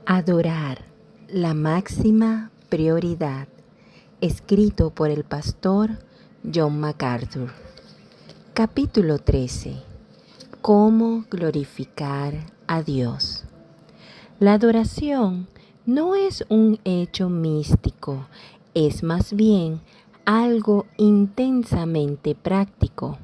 Adorar, la máxima prioridad, escrito por el pastor John MacArthur. Capítulo 13. ¿Cómo glorificar a Dios? La adoración no es un hecho místico, es más bien algo intensamente práctico.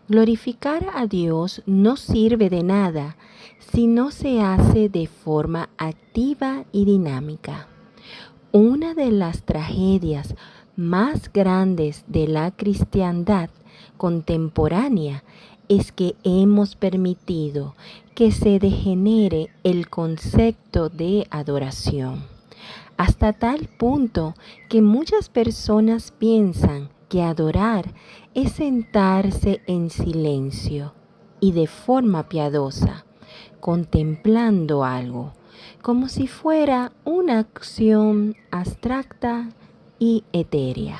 Glorificar a Dios no sirve de nada si no se hace de forma activa y dinámica. Una de las tragedias más grandes de la cristiandad contemporánea es que hemos permitido que se degenere el concepto de adoración, hasta tal punto que muchas personas piensan que adorar es sentarse en silencio y de forma piadosa, contemplando algo, como si fuera una acción abstracta y etérea.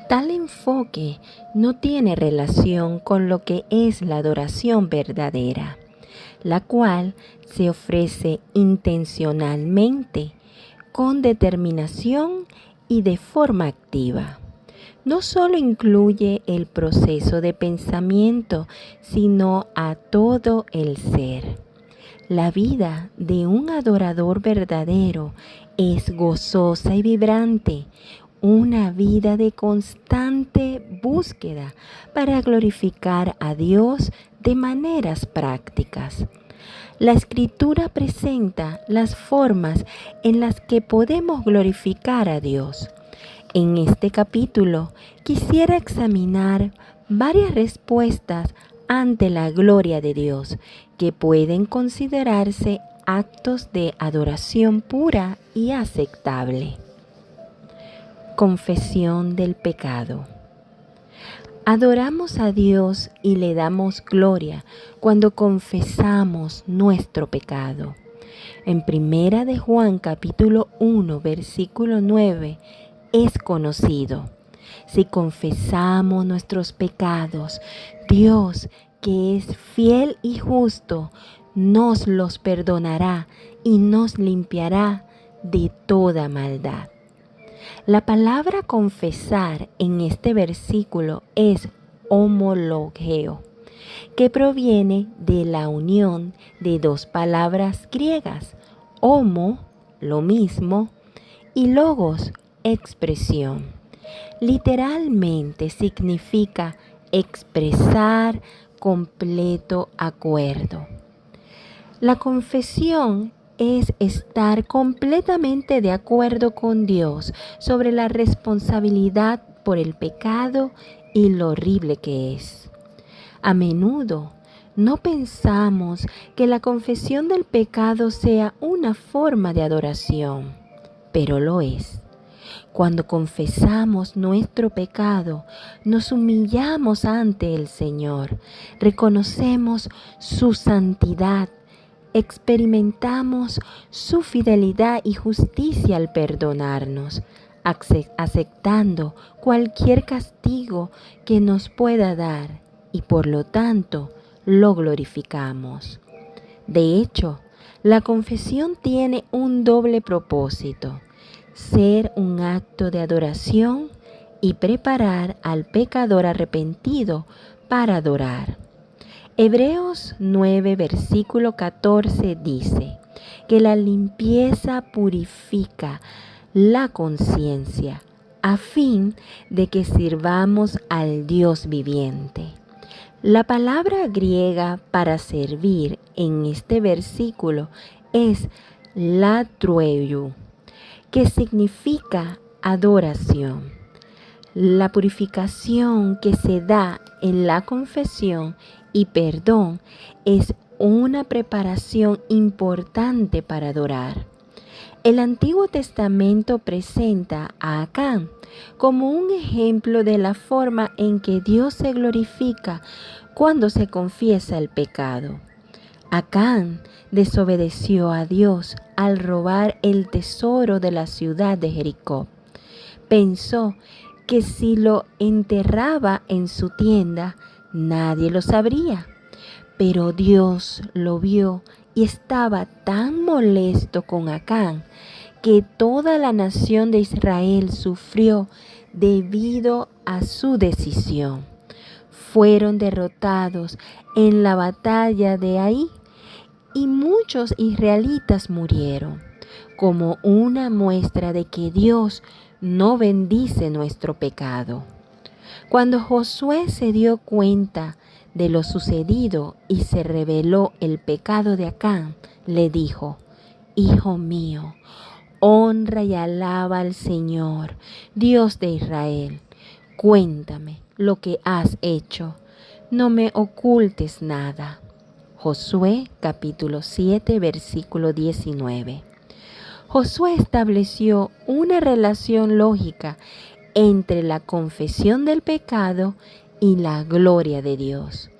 Tal enfoque no tiene relación con lo que es la adoración verdadera, la cual se ofrece intencionalmente, con determinación y de forma activa. No solo incluye el proceso de pensamiento, sino a todo el ser. La vida de un adorador verdadero es gozosa y vibrante, una vida de constante búsqueda para glorificar a Dios de maneras prácticas. La Escritura presenta las formas en las que podemos glorificar a Dios. En este capítulo quisiera examinar varias respuestas ante la gloria de Dios que pueden considerarse actos de adoración pura y aceptable. Confesión del pecado. Adoramos a Dios y le damos gloria cuando confesamos nuestro pecado. En 1 de Juan capítulo 1 versículo 9 es conocido: si confesamos nuestros pecados, Dios, que es fiel y justo, nos los perdonará y nos limpiará de toda maldad. La palabra confesar en este versículo es homologeo, que proviene de la unión de dos palabras griegas: homo, lo mismo, y logos, expresión. Literalmente significa expresar completo acuerdo. La confesión es estar completamente de acuerdo con Dios sobre la responsabilidad por el pecado y lo horrible que es. A menudo no pensamos que la confesión del pecado sea una forma de adoración, pero lo es. Cuando confesamos nuestro pecado, nos humillamos ante el Señor, reconocemos su santidad, experimentamos su fidelidad y justicia al perdonarnos, aceptando cualquier castigo que nos pueda dar, y por lo tanto lo glorificamos. De hecho, la confesión tiene un doble propósito: ser un acto de adoración y preparar al pecador arrepentido para adorar. Hebreos 9, versículo 14 dice que la limpieza purifica la conciencia a fin de que sirvamos al Dios viviente. La palabra griega para servir en este versículo es latrueiou, que significa adoración. La purificación que se da en la confesión y perdón es una preparación importante para adorar. El Antiguo Testamento presenta a Acán como un ejemplo de la forma en que Dios se glorifica cuando se confiesa el pecado. Acán desobedeció a Dios al robar el tesoro de la ciudad de Jericó. Pensó que si lo enterraba en su tienda, nadie lo sabría. Pero Dios lo vio y estaba tan molesto con Acán que toda la nación de Israel sufrió debido a su decisión. Fueron derrotados en la batalla de Ai y muchos israelitas murieron, como una muestra de que Dios no bendice nuestro pecado. Cuando Josué se dio cuenta de lo sucedido y se reveló el pecado de Acán, le dijo: Hijo mío, honra y alaba al Señor, Dios de Israel. Cuéntame lo que has hecho, no me ocultes nada. Josué capítulo 7, versículo 19. Josué estableció una relación lógica entre la confesión del pecado y la gloria de Dios.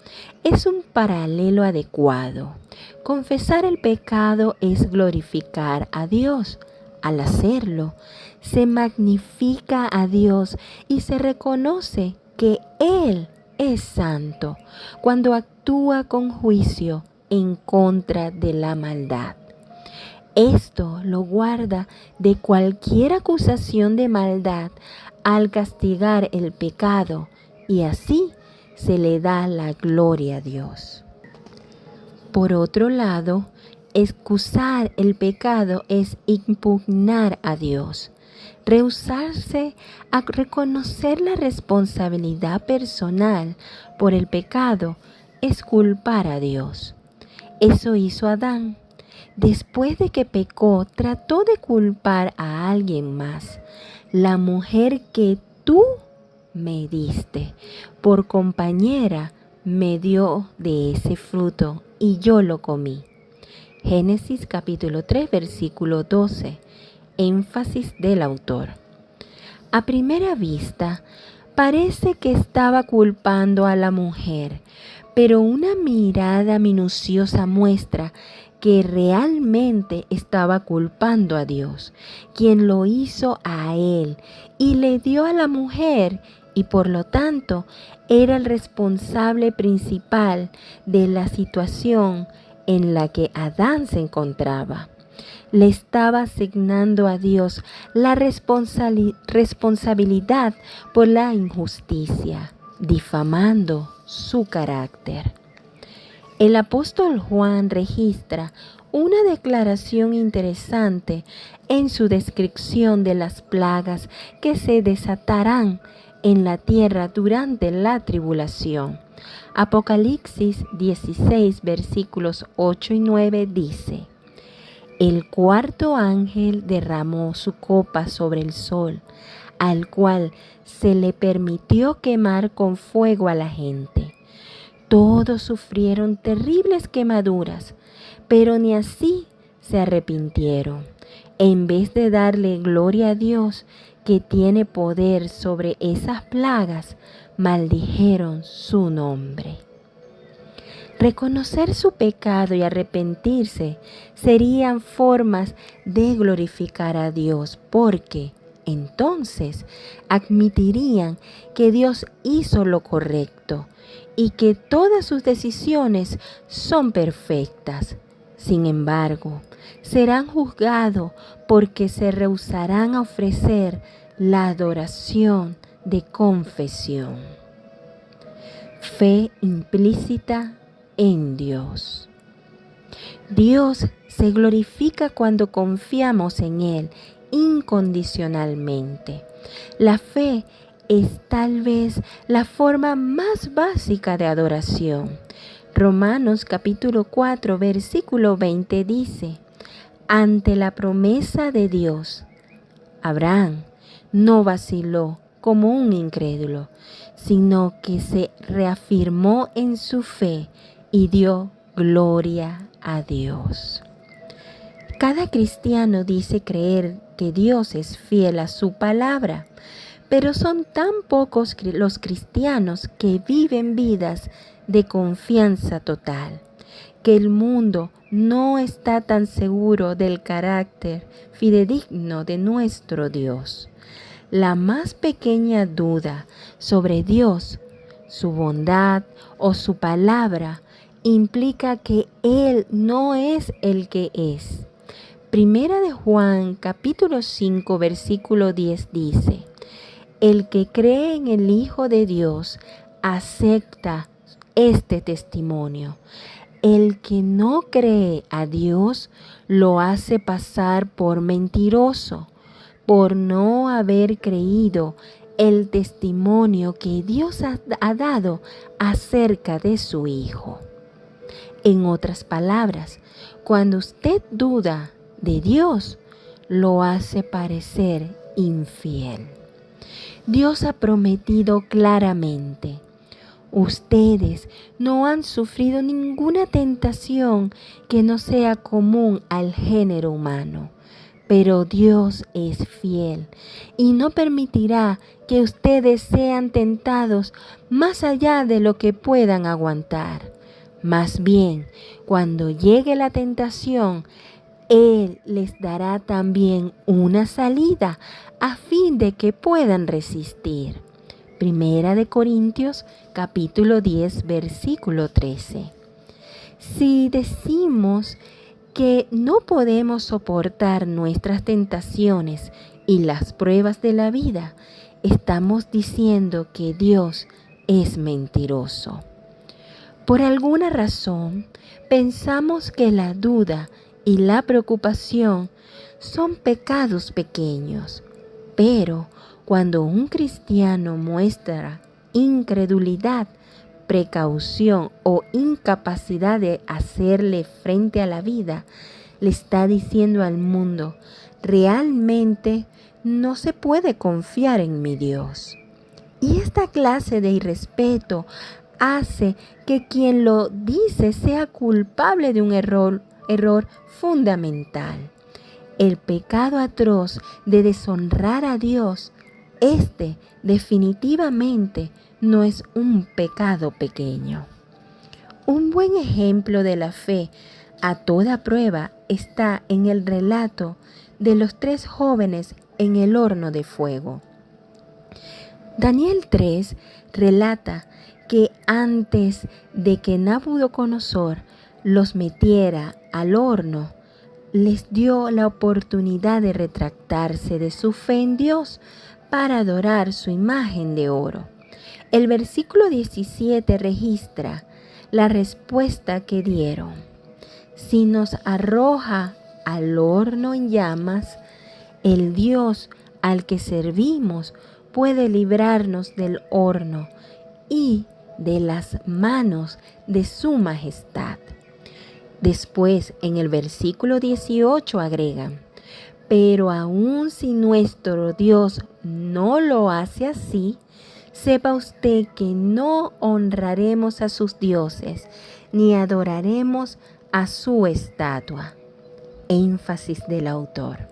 Es un paralelo adecuado. Confesar el pecado es glorificar a Dios. Al hacerlo, se magnifica a Dios y se reconoce que Él es santo cuando actúa con juicio en contra de la maldad. Esto lo guarda de cualquier acusación de maldad al castigar el pecado, y así se le da la gloria a Dios. Por otro lado, excusar el pecado es impugnar a Dios. Rehusarse a reconocer la responsabilidad personal por el pecado es culpar a Dios. Eso hizo Adán. Después de que pecó, trató de culpar a alguien más. La mujer que tú me diste por compañera me dio de ese fruto y yo lo comí. Génesis capítulo 3, versículo 12. Énfasis del autor. A primera vista, parece que estaba culpando a la mujer, pero una mirada minuciosa muestra que realmente estaba culpando a Dios, quien lo hizo a él y le dio a la mujer, y por lo tanto era el responsable principal de la situación en la que Adán se encontraba. Le estaba asignando a Dios la responsabilidad por la injusticia, difamando su carácter. El apóstol Juan registra una declaración interesante en su descripción de las plagas que se desatarán en la tierra durante la tribulación. Apocalipsis 16, versículos 8 y 9 dice: El cuarto ángel derramó su copa sobre el sol, al cual se le permitió quemar con fuego a la gente. Todos sufrieron terribles quemaduras, pero ni así se arrepintieron. En vez de darle gloria a Dios, que tiene poder sobre esas plagas, maldijeron su nombre. Reconocer su pecado y arrepentirse serían formas de glorificar a Dios, porque entonces admitirían que Dios hizo lo correcto y que todas sus decisiones son perfectas. Sin embargo, serán juzgados porque se rehusarán a ofrecer la adoración de confesión. Fe implícita en Dios. Dios se glorifica cuando confiamos en Él incondicionalmente. La fe es tal vez la forma más básica de adoración. Romanos capítulo 4, versículo 20 dice: Ante la promesa de Dios, Abraham no vaciló como un incrédulo, sino que se reafirmó en su fe y dio gloria a Dios. Cada cristiano dice creer que Dios es fiel a su palabra, pero son tan pocos los cristianos que viven vidas de confianza total, que el mundo no está tan seguro del carácter fidedigno de nuestro Dios. La más pequeña duda sobre Dios, su bondad o su palabra implica que Él no es el que es. Primera de Juan, capítulo 5, versículo 10 dice: el que cree en el Hijo de Dios acepta este testimonio. El que no cree a Dios lo hace pasar por mentiroso, por no haber creído el testimonio que Dios ha dado acerca de su Hijo. En otras palabras, cuando usted duda de Dios, lo hace parecer infiel. Dios ha prometido claramente: ustedes no han sufrido ninguna tentación que no sea común al género humano, pero Dios es fiel y no permitirá que ustedes sean tentados más allá de lo que puedan aguantar. Más bien, cuando llegue la tentación, Él les dará también una salida a fin de que puedan resistir. Primera de Corintios, capítulo 10, versículo 13. Si decimos que no podemos soportar nuestras tentaciones y las pruebas de la vida, estamos diciendo que Dios es mentiroso. Por alguna razón, pensamos que la duda y la preocupación son pecados pequeños, pero cuando un cristiano muestra incredulidad, precaución o incapacidad de hacerle frente a la vida, le está diciendo al mundo: realmente no se puede confiar en mi Dios. Y esta clase de irrespeto hace que quien lo dice sea culpable de un error fundamental. El pecado atroz de deshonrar a Dios, definitivamente no es un pecado pequeño. Un buen ejemplo de la fe a toda prueba está en el relato de los 3 jóvenes en el horno de fuego. Daniel 3 relata que antes de que Nabucodonosor los metiera al horno, les dio la oportunidad de retractarse de su fe en Dios para adorar su imagen de oro. El versículo 17 registra la respuesta que dieron: si nos arroja al horno en llamas, el Dios al que servimos puede librarnos del horno y de las manos de su majestad. Después, en el versículo 18 agregan: pero aun si nuestro Dios no lo hace así, sepa usted que no honraremos a sus dioses, ni adoraremos a su estatua. Énfasis del autor.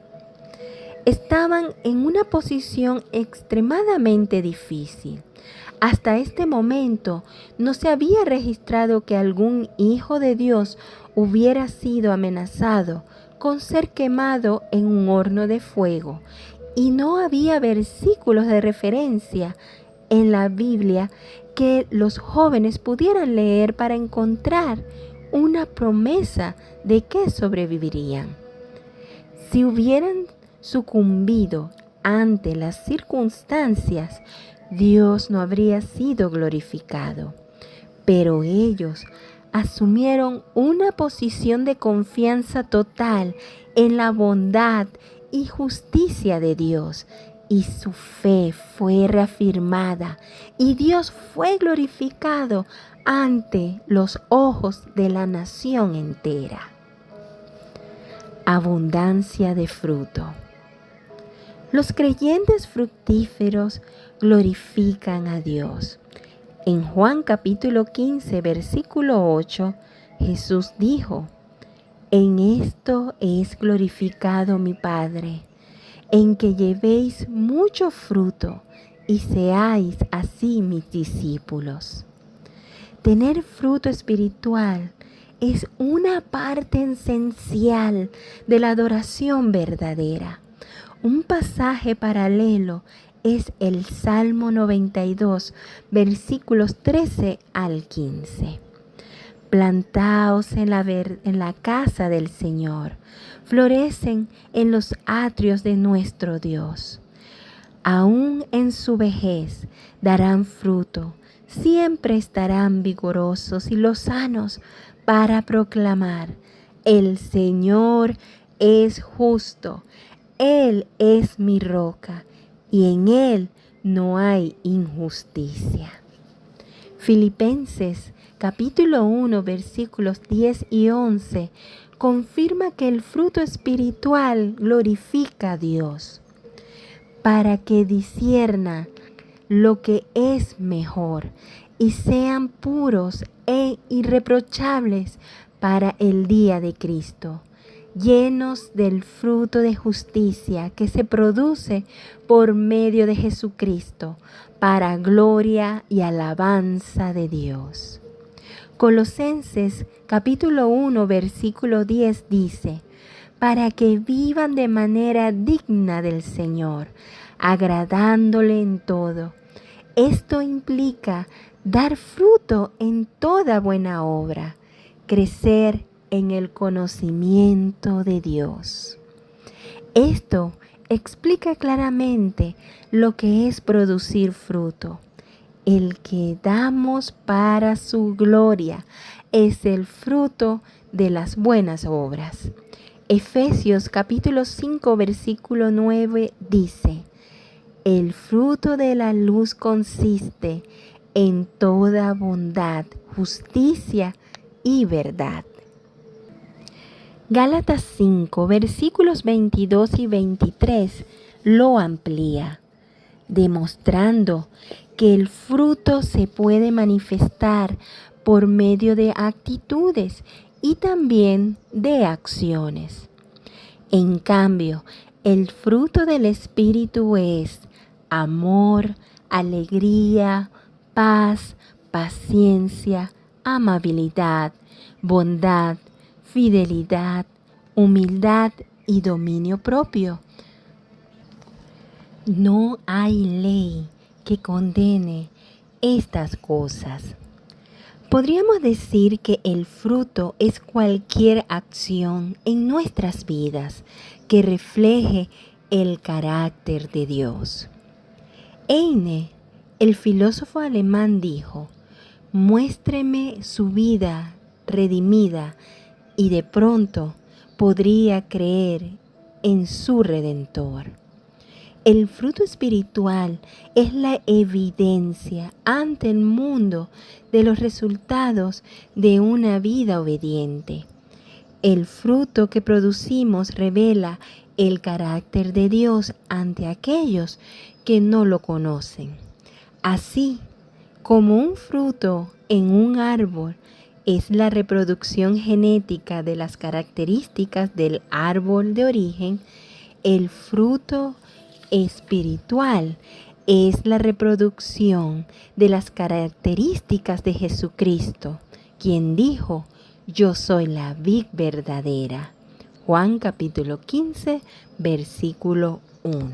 Estaban en una posición extremadamente difícil. Hasta este momento no se había registrado que algún hijo de Dios hubiera sido amenazado con ser quemado en un horno de fuego, y no había versículos de referencia en la Biblia que los jóvenes pudieran leer para encontrar una promesa de que sobrevivirían. Si hubieran sucumbido ante las circunstancias, Dios no habría sido glorificado. Pero ellos asumieron una posición de confianza total en la bondad y justicia de Dios, y su fe fue reafirmada, y Dios fue glorificado ante los ojos de la nación entera. Abundancia de fruto. Los creyentes fructíferos glorifican a Dios. En Juan capítulo 15, versículo 8, Jesús dijo: en esto es glorificado mi Padre, en que llevéis mucho fruto y seáis así mis discípulos. Tener fruto espiritual es una parte esencial de la adoración verdadera. Un pasaje paralelo es el Salmo 92, versículos 13 al 15. plantaos en la casa del Señor, florecen en los atrios de nuestro Dios. Aún en su vejez darán fruto, siempre estarán vigorosos y lozanos para proclamar: el Señor es justo, Él es mi roca, y en Él no hay injusticia. Filipenses capítulo 1 versículos 10 y 11 confirma que el fruto espiritual glorifica a Dios, para que disciernan lo que es mejor y sean puros e irreprochables para el día de Cristo, llenos del fruto de justicia que se produce por medio de Jesucristo, para gloria y alabanza de Dios. Colosenses capítulo 1 versículo 10 dice: para que vivan de manera digna del Señor, agradándole en todo. Esto implica dar fruto en toda buena obra, crecer en el conocimiento de Dios. Esto explica claramente lo que es producir fruto. El que damos para su gloria es el fruto de las buenas obras. Efesios capítulo 5 versículo 9 dice: el fruto de la luz consiste en toda bondad, justicia y verdad. Gálatas 5 versículos 22 y 23 lo amplía, demostrando que el fruto se puede manifestar por medio de actitudes y también de acciones. En cambio, el fruto del Espíritu es amor, alegría, paz, paciencia, amabilidad, bondad, fidelidad, humildad y dominio propio. No hay ley que condene estas cosas. Podríamos decir que el fruto es cualquier acción en nuestras vidas que refleje el carácter de Dios. Heine, el filósofo alemán, dijo: muéstreme su vida redimida y de pronto podría creer en su Redentor. El fruto espiritual es la evidencia ante el mundo de los resultados de una vida obediente. El fruto que producimos revela el carácter de Dios ante aquellos que no lo conocen. Así como un fruto en un árbol es la reproducción genética de las características del árbol de origen, el fruto espiritual es la reproducción de las características de Jesucristo, quien dijo: yo soy la vid verdadera. Juan capítulo 15, versículo 1.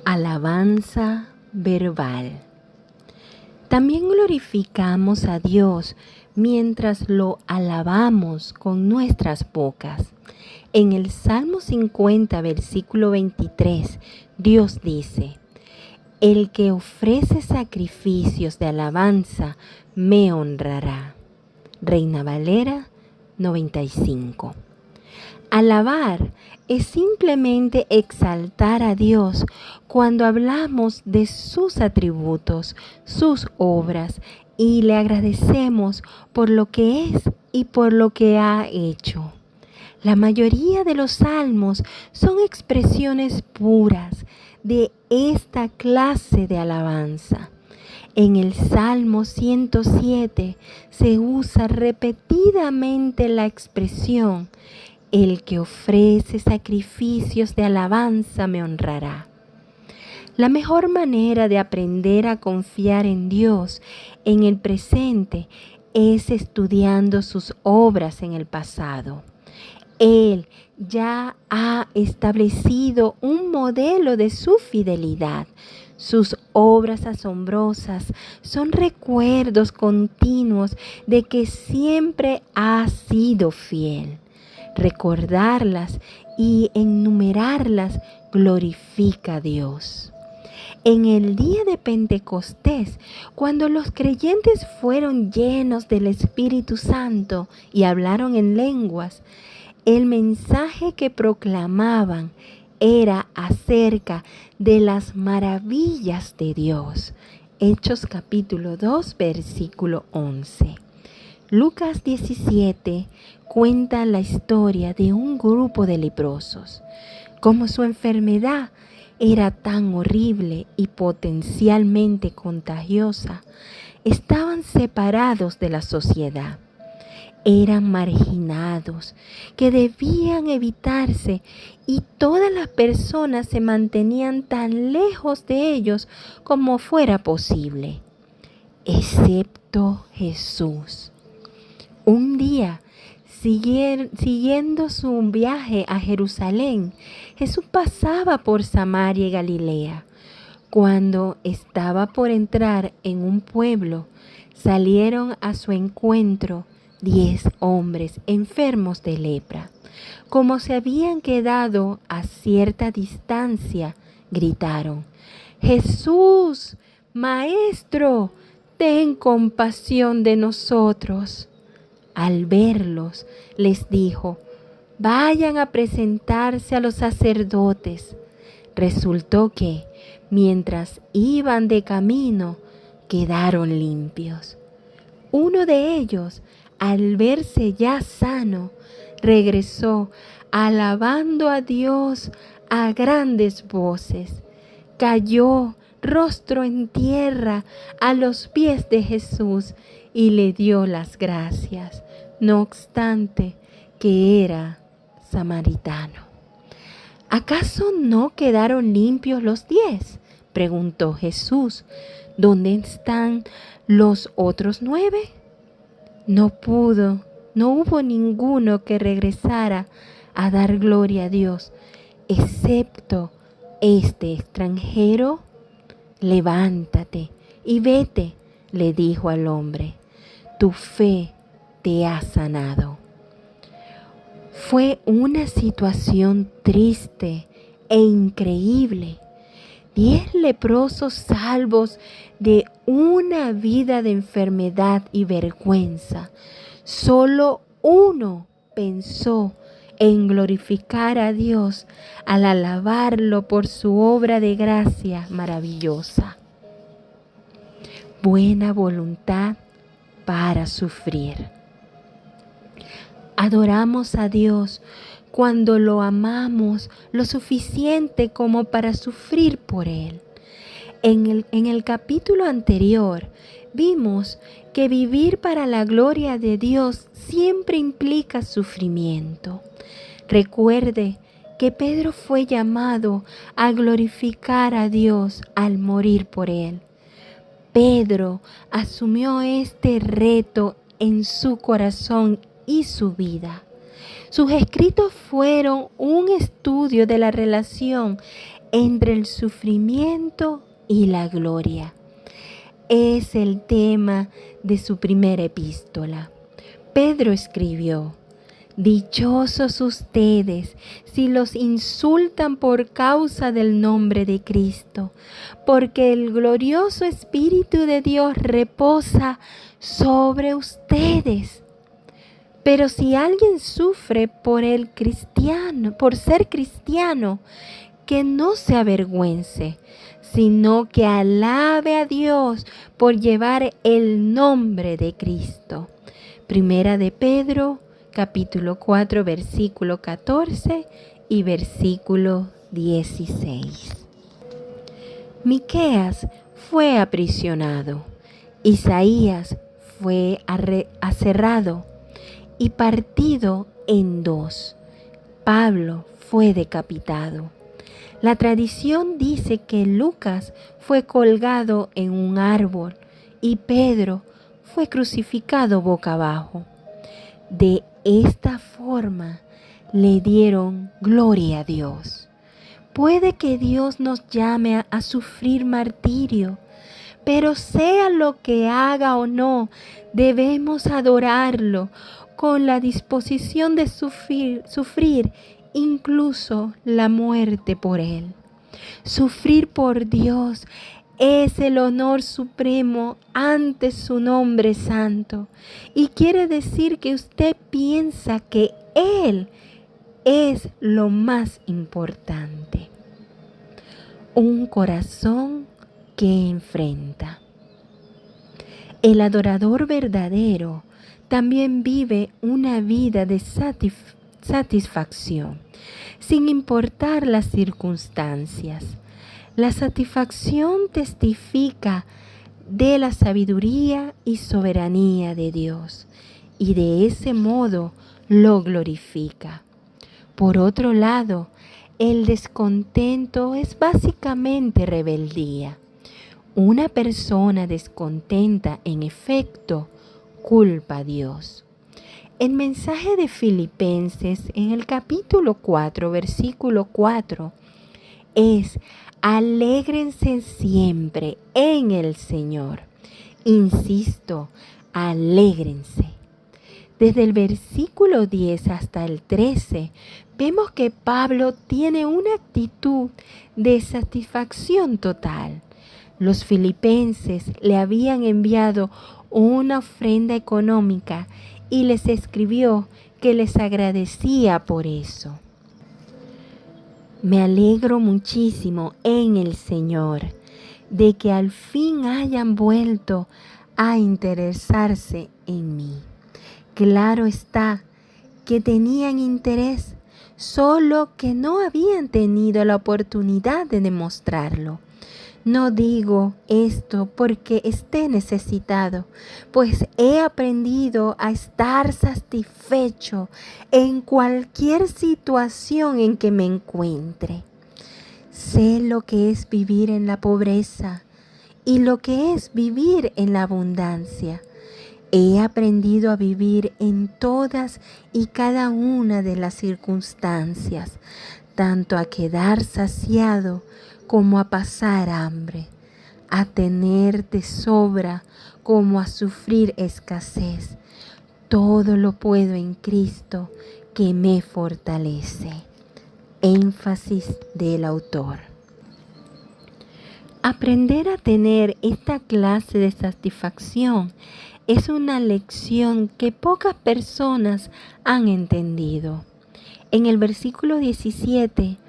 Alabanza verbal. También glorificamos a Dios mientras lo alabamos con nuestras bocas. En el Salmo 50, versículo 23, Dios dice: el que ofrece sacrificios de alabanza me honrará. Reina Valera 95. Alabar es simplemente exaltar a Dios cuando hablamos de sus atributos, sus obras, y le agradecemos por lo que es y por lo que ha hecho. La mayoría de los salmos son expresiones puras de esta clase de alabanza. En el Salmo 107 se usa repetidamente la expresión: el que ofrece sacrificios de alabanza me honrará. La mejor manera de aprender a confiar en Dios en el presente es estudiando sus obras en el pasado. Él ya ha establecido un modelo de su fidelidad, Sus obras asombrosas son recuerdos continuos de que siempre ha sido fiel. Recordarlas y enumerarlas glorifica a Dios. En el día de Pentecostés, cuando los creyentes fueron llenos del Espíritu Santo y hablaron en lenguas, el mensaje que proclamaban era acerca de las maravillas de Dios. Hechos capítulo 2, versículo 11. Lucas 17 cuenta la historia de un grupo de leprosos. Como su enfermedad era tan horrible y potencialmente contagiosa, estaban separados de la sociedad. Eran marginados, que debían evitarse, y todas las personas se mantenían tan lejos de ellos como fuera posible, excepto Jesús. Un día, siguiendo su viaje a Jerusalén, Jesús pasaba por Samaria y Galilea. Cuando estaba por entrar en un pueblo, salieron a su encuentro 10 hombres enfermos de lepra. Como se habían quedado a cierta distancia, gritaron: «Jesús, Maestro, ten compasión de nosotros». Al verlos, les dijo: «Vayan a presentarse a los sacerdotes». Resultó que, mientras iban de camino, quedaron limpios. Uno de ellos, al verse ya sano, regresó alabando a Dios a grandes voces. Cayó rostro en tierra a los pies de Jesús y le dio las gracias, no obstante que era samaritano. ¿Acaso no quedaron limpios los 10? Preguntó Jesús. ¿Dónde están los otros 9? No hubo ninguno que regresara a dar gloria a Dios, excepto este extranjero. «Levántate y vete», le dijo al hombre, «tu fe te ha sanado». Fue una situación triste e increíble. 10 leprosos salvos de una vida de enfermedad y vergüenza. Solo uno pensó en glorificar a Dios al alabarlo por su obra de gracia maravillosa. Buena voluntad para sufrir. Adoramos a Dios cuando lo amamos lo suficiente como para sufrir por Él. En el capítulo anterior vimos que vivir para la gloria de Dios siempre implica sufrimiento. Recuerde que Pedro fue llamado a glorificar a Dios al morir por Él. Pedro asumió este reto en su corazón y su vida. Sus escritos fueron un estudio de la relación entre el sufrimiento y la gloria. Es el tema de su primera epístola. Pedro escribió: «Dichosos ustedes si los insultan por causa del nombre de Cristo, porque el glorioso Espíritu de Dios reposa sobre ustedes». Pero si alguien sufre por ser cristiano, que no se avergüence, sino que alabe a Dios por llevar el nombre de Cristo. Primera de Pedro, capítulo 4, versículo 14 y versículo 16. Miqueas fue aprisionado, Isaías fue aserrado y partido en 2. Pablo fue decapitado. La tradición dice que Lucas fue colgado en un árbol y Pedro fue crucificado boca abajo. De esta forma le dieron gloria a Dios, Puede que Dios nos llame a sufrir martirio, pero sea lo que haga o no, debemos adorarlo con la disposición de sufrir incluso la muerte por Él. Sufrir por Dios es el honor supremo ante su nombre santo, y quiere decir que usted piensa que Él es lo más importante. Un corazón que enfrenta. El adorador verdadero también vive una vida de satisfacción, sin importar las circunstancias. La satisfacción testifica de la sabiduría y soberanía de Dios, y de ese modo lo glorifica. Por otro lado, el descontento es básicamente rebeldía. Una persona descontenta, en efecto, culpa a Dios. El mensaje de Filipenses en el capítulo 4, versículo 4, es: alégrense siempre en el Señor. Insisto, alégrense. Desde el versículo 10 hasta el 13, vemos que Pablo tiene una actitud de satisfacción total. Los filipenses le habían enviado una ofrenda económica y les escribió que les agradecía por eso. Me alegro muchísimo en el Señor de que al fin hayan vuelto a interesarse en mí. Claro está que tenían interés, solo que no habían tenido la oportunidad de demostrarlo. No digo esto porque esté necesitado, pues he aprendido a estar satisfecho en cualquier situación en que me encuentre. Sé lo que es vivir en la pobreza y lo que es vivir en la abundancia. He aprendido a vivir en todas y cada una de las circunstancias, tanto a quedar saciado como a pasar hambre, a tener de sobra como a sufrir escasez. Todo lo puedo en Cristo que me fortalece. Énfasis del autor. Aprender a tener esta clase de satisfacción es una lección que pocas personas han entendido. En el versículo 17,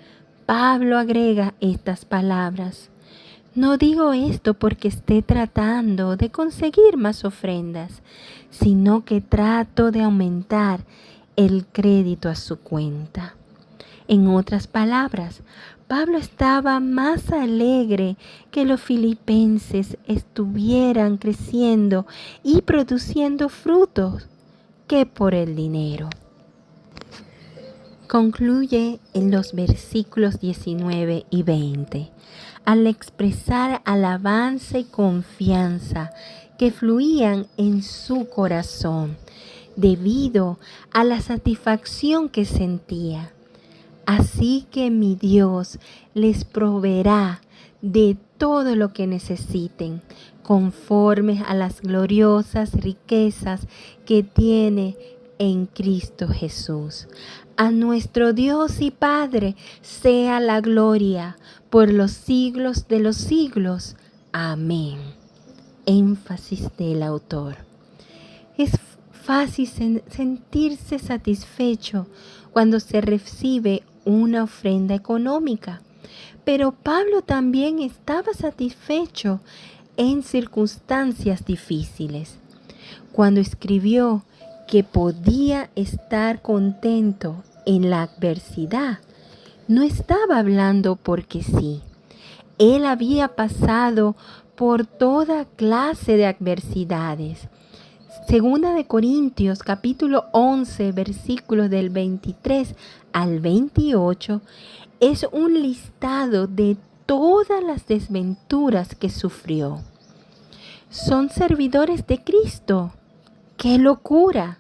Pablo agrega estas palabras: no digo esto porque esté tratando de conseguir más ofrendas, sino que trato de aumentar el crédito a su cuenta. En otras palabras, Pablo estaba más alegre que los filipenses estuvieran creciendo y produciendo frutos que por el dinero. Concluye en los versículos 19 y 20, al expresar alabanza y confianza que fluían en su corazón debido a la satisfacción que sentía. Así que mi Dios les proveerá de todo lo que necesiten, conforme a las gloriosas riquezas que tiene en Cristo Jesús. A nuestro Dios y Padre sea la gloria por los siglos de los siglos. Amén. Énfasis del autor. Es fácil sentirse satisfecho cuando se recibe una ofrenda económica, pero Pablo también estaba satisfecho en circunstancias difíciles. Cuando escribió que podía estar contento en la adversidad, no estaba hablando porque sí. Él había pasado por toda clase de adversidades. Segunda de Corintios, capítulo 11, versículos del 23 al 28, es un listado de todas las desventuras que sufrió. Son servidores de Cristo. ¡Qué locura!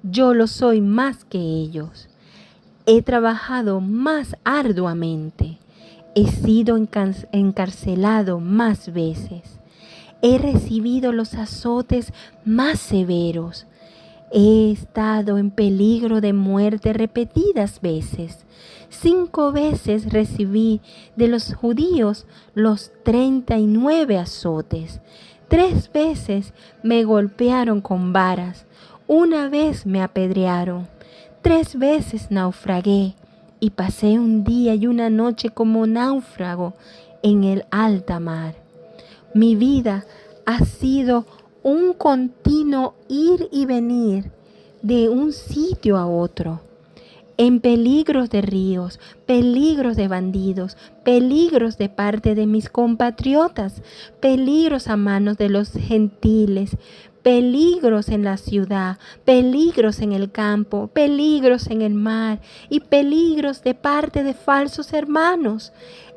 Yo lo soy más que ellos. He trabajado más arduamente. He sido encarcelado más veces. He recibido los azotes más severos. He estado en peligro de muerte repetidas veces. 5 veces recibí de los judíos los 39 azotes. 3 veces me golpearon con varas. 1 vez me apedrearon. 3 veces naufragué y pasé un día y una noche como náufrago en el alta mar. Mi vida ha sido un continuo ir y venir de un sitio a otro, en peligros de ríos, peligros de bandidos, peligros de parte de mis compatriotas, peligros a manos de los gentiles, peligros en la ciudad, peligros en el campo, peligros en el mar y peligros de parte de falsos hermanos.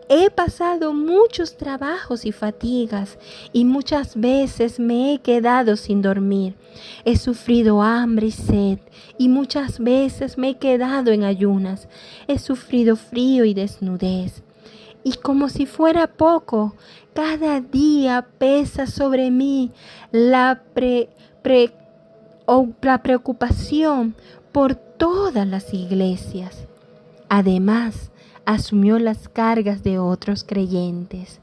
He pasado muchos trabajos y fatigas y muchas veces me he quedado sin dormir. He sufrido hambre y sed y muchas veces me he quedado en ayunas. He sufrido frío y desnudez. Y como si fuera poco, cada día pesa sobre mí la preocupación por todas las iglesias. Además, asumió las cargas de otros creyentes.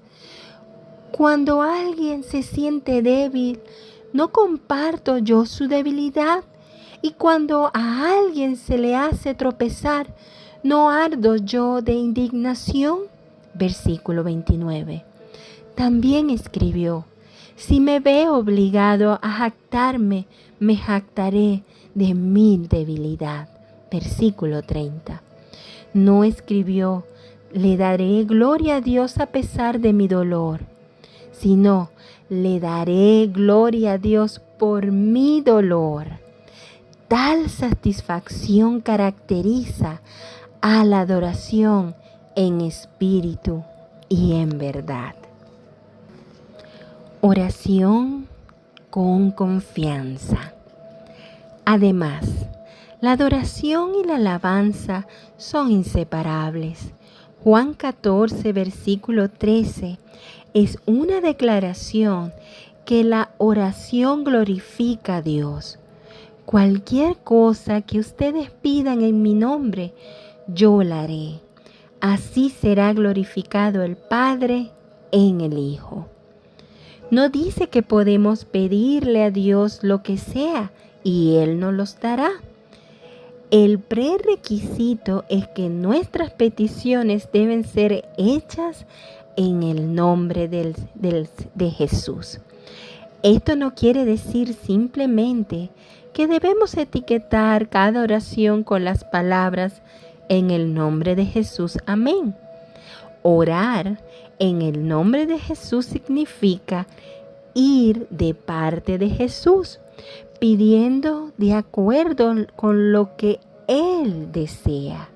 Cuando alguien se siente débil, ¿no comparto yo su debilidad? Y cuando a alguien se le hace tropezar, ¿no ardo yo de indignación? Versículo 29. También escribió: si me veo obligado a jactarme, me jactaré de mi debilidad. Versículo 30. No escribió: le daré gloria a Dios a pesar de mi dolor, sino le daré gloria a Dios por mi dolor. Tal satisfacción caracteriza a la adoración en espíritu y en verdad. Oración con confianza. Además, la adoración y la alabanza son inseparables. Juan 14, versículo 13, es una declaración que la oración glorifica a Dios. Cualquier cosa que ustedes pidan en mi nombre, yo la haré. Así será glorificado el Padre en el Hijo. No dice que podemos pedirle a Dios lo que sea y Él nos los dará. El prerequisito es que nuestras peticiones deben ser hechas en el nombre de Jesús. Esto no quiere decir simplemente que debemos etiquetar cada oración con las palabras en el nombre de Jesús. Amén. Orar en el nombre de Jesús significa ir de parte de Jesús, pidiendo de acuerdo con lo que Él desea.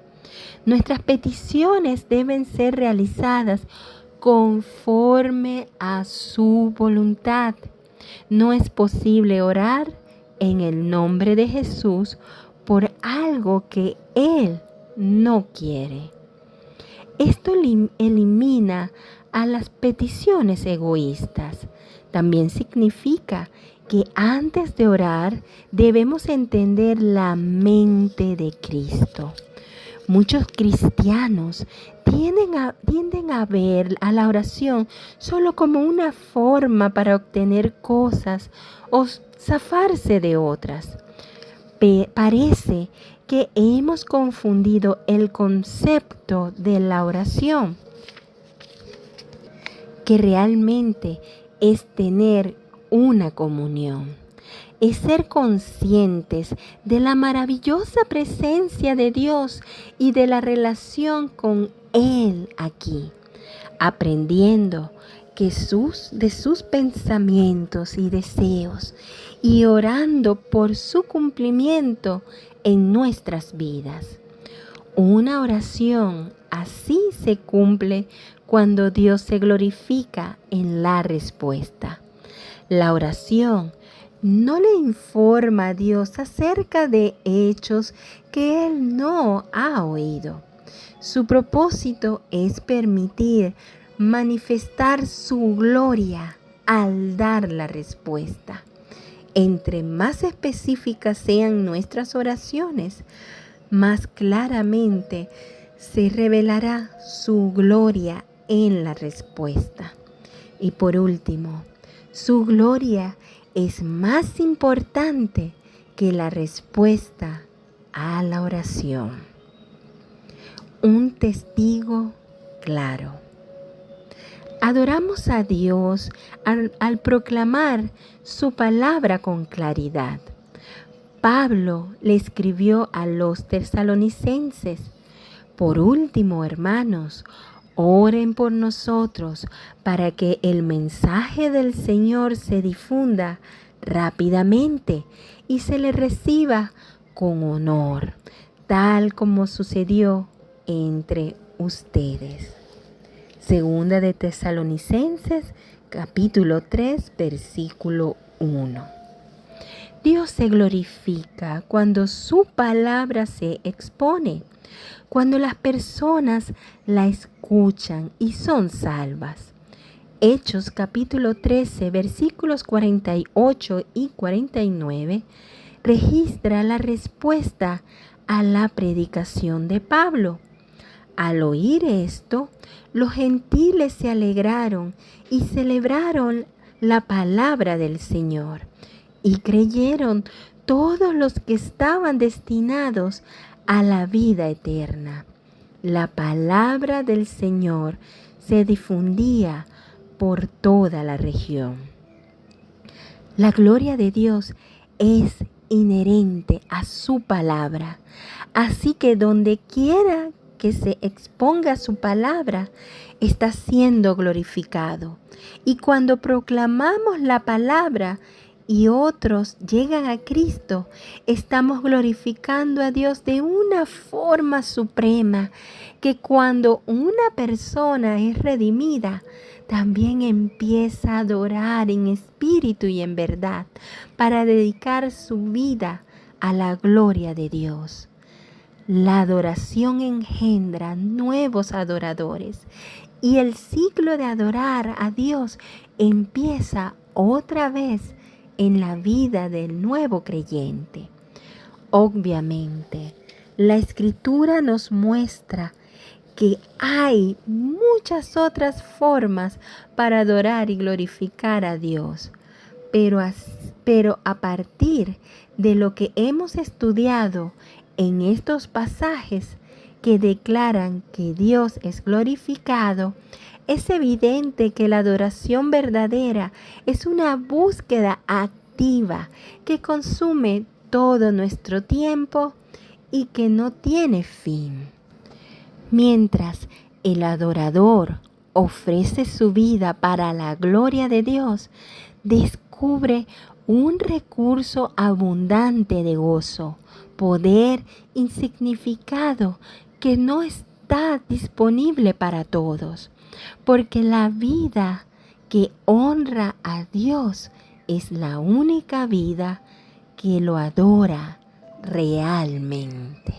Nuestras peticiones deben ser realizadas conforme a su voluntad. No es posible orar en el nombre de Jesús por algo que Él no quiere. Esto elimina a las peticiones egoístas. También significa que antes de orar debemos entender la mente de Cristo. Muchos cristianos tienden a ver a la oración solo como una forma para obtener cosas o zafarse de otras. Parece que hemos confundido el concepto de la oración, que realmente es tener una comunión. Es ser conscientes de la maravillosa presencia de Dios y de la relación con Él aquí, aprendiendo de sus pensamientos y deseos y orando por su cumplimiento en nuestras vidas. Una oración así se cumple cuando Dios se glorifica en la respuesta. La oración no le informa a Dios acerca de hechos que Él no ha oído. Su propósito es permitir manifestar su gloria al dar la respuesta. Entre más específicas sean nuestras oraciones, más claramente se revelará su gloria en la respuesta. Y por último, su gloria es más importante que la respuesta a la oración. Un testigo claro. Adoramos a Dios al proclamar su palabra con claridad. Pablo le escribió a los tesalonicenses: por último, hermanos, oren por nosotros para que el mensaje del Señor se difunda rápidamente y se le reciba con honor, tal como sucedió entre ustedes. Segunda de Tesalonicenses, capítulo 3, versículo 1. Dios se glorifica cuando su palabra se expone, cuando las personas la escuchan y son salvas. Hechos capítulo 13, versículos 48 y 49, registra la respuesta a la predicación de Pablo. Al oír esto, los gentiles se alegraron y celebraron la palabra del Señor, y creyeron todos los que estaban destinados a la vida eterna. La palabra del Señor se difundía por toda la región. La gloria de Dios es inherente a su palabra, así que donde quiera que se exponga su palabra, está siendo glorificado. Y cuando proclamamos la palabra y otros llegan a Cristo, estamos glorificando a Dios de una forma suprema, que cuando una persona es redimida, también empieza a adorar en espíritu y en verdad, para dedicar su vida a la gloria de Dios. La adoración engendra nuevos adoradores y el ciclo de adorar a Dios empieza otra vez en la vida del nuevo creyente. Obviamente, la Escritura nos muestra que hay muchas otras formas para adorar y glorificar a Dios, pero a partir de lo que hemos estudiado en estos pasajes que declaran que Dios es glorificado, es evidente que la adoración verdadera es una búsqueda activa que consume todo nuestro tiempo y que no tiene fin. Mientras el adorador ofrece su vida para la gloria de Dios, descubre un recurso abundante de gozo, poder y significado que no está disponible para todos, porque la vida que honra a Dios es la única vida que lo adora realmente.